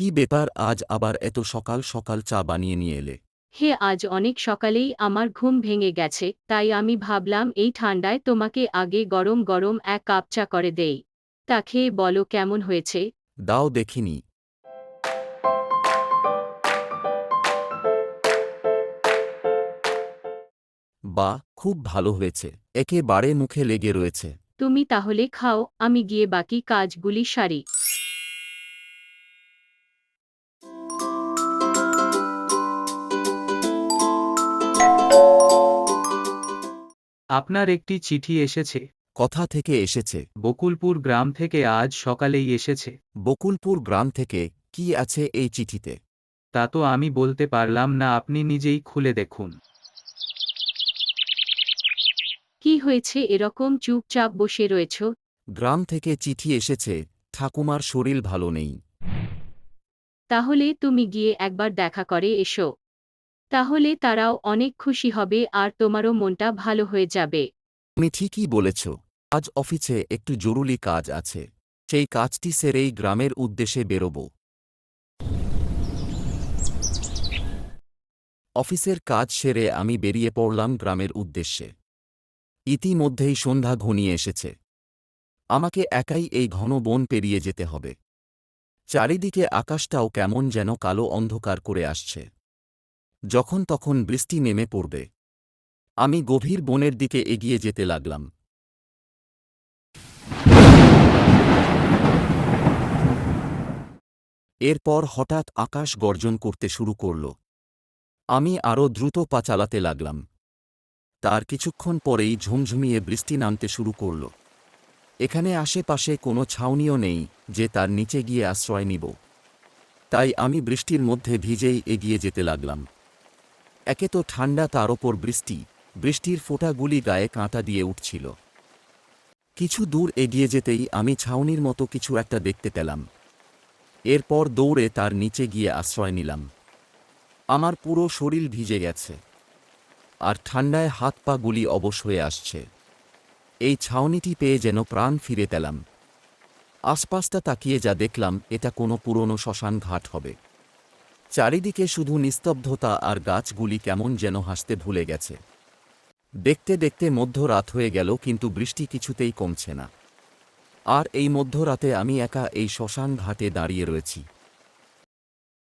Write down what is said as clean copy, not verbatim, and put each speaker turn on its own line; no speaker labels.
কি ব্যাপার, আজ আবার এত সকাল সকাল চা বানিয়ে নিয়ে এলে?
হে, আজ অনেক সকালেই আমার ঘুম ভেঙে গেছে, তাই আমি ভাবলাম এই ঠান্ডায় তোমাকে আগে গরম গরম এক কাপ চা করে দেই। তা খেয়ে বলো কেমন হয়েছে।
দাও দেখিনি। বাহ, খুব ভালো হয়েছে। একেবারে মুখে লেগে রয়েছে।
তুমি তাহলে খাও, আমি গিয়ে বাকি কাজগুলি সারি।
আপনার একটি চিঠি এসেছে।
কথা থেকে এসেছে?
বকুলপুর গ্রাম থেকে আজ সকালেই এসেছে।
বকুলপুর গ্রাম থেকে? কি আছে এই চিঠিতে?
তা তো আমি বলতে পারলাম না, আপনি নিজেই খুলে দেখুন।
কি হয়েছে এরকম চুপচাপ বসে রয়েছ?
গ্রাম থেকে চিঠি এসেছে, ঠাকুমার শরীর ভালো নেই।
তাহলে তুমি গিয়ে একবার দেখা করে এসো। তাহলে তারাও অনেক খুশি হবে আর তোমারও মনটা ভালো হয়ে যাবে।
তুমি ঠিকই বলেছ। আজ অফিসে একটু জরুরি কাজ আছে, সেই কাজটি সেরেই গ্রামের উদ্দেশ্যে বেরোব। অফিসের কাজ সেরে আমি বেরিয়ে পড়লাম গ্রামের উদ্দেশ্যে। ইতিমধ্যেই সন্ধ্যা ঘনিয়ে এসেছে। আমাকে একাই এই ঘন বন পেরিয়ে যেতে হবে। চারিদিকে আকাশটাও কেমন যেন কালো অন্ধকার করে আসছে। যখন তখন বৃষ্টি নেমে পড়বে। আমি গভীর বনের দিকে এগিয়ে যেতে লাগলাম। এরপর হঠাৎ আকাশ গর্জন করতে শুরু করল। আমি আরও দ্রুত পা চালাতে লাগলাম। তার কিছুক্ষণ পরেই ঝুমঝুমিয়ে বৃষ্টি নামতে শুরু করল। এখানে আশেপাশে কোনো ছাউনিও নেই যে তার নিচে গিয়ে আশ্রয় নিব। তাই আমি বৃষ্টির মধ্যে ভিজেই এগিয়ে যেতে লাগলাম। একে তো ঠান্ডা, তার ওপর বৃষ্টি। বৃষ্টির ফোঁটাগুলি গায়ে কাঁটা দিয়ে উঠছিল। কিছু দূর এগিয়ে যেতেই আমি ছাউনির মতো কিছু একটা দেখতে পেলাম। এরপর দৌড়ে তার নিচে গিয়ে আশ্রয় নিলাম। আমার পুরো শরীর ভিজে গেছে, আর ঠান্ডায় হাত পা গুলি অবশ হয়ে আসছে। এই ছাউনিটি পেয়ে যেন প্রাণ ফিরে পেলাম। আশপাশটা তাকিয়ে যা দেখলাম, এটা কোনো পুরনো শ্মশান ঘাট হবে। চারিদিকে শুধু নিস্তব্ধতা, আর গাছগুলি কেমন যেন হাসতে ভুলে গেছে। দেখতে দেখতে মধ্যরাত হয়ে গেল, কিন্তু বৃষ্টি কিছুতেই কমছে না। আর এই মধ্যরাতে আমি একা এই শ্মশান ঘাটে দাঁড়িয়ে রয়েছি।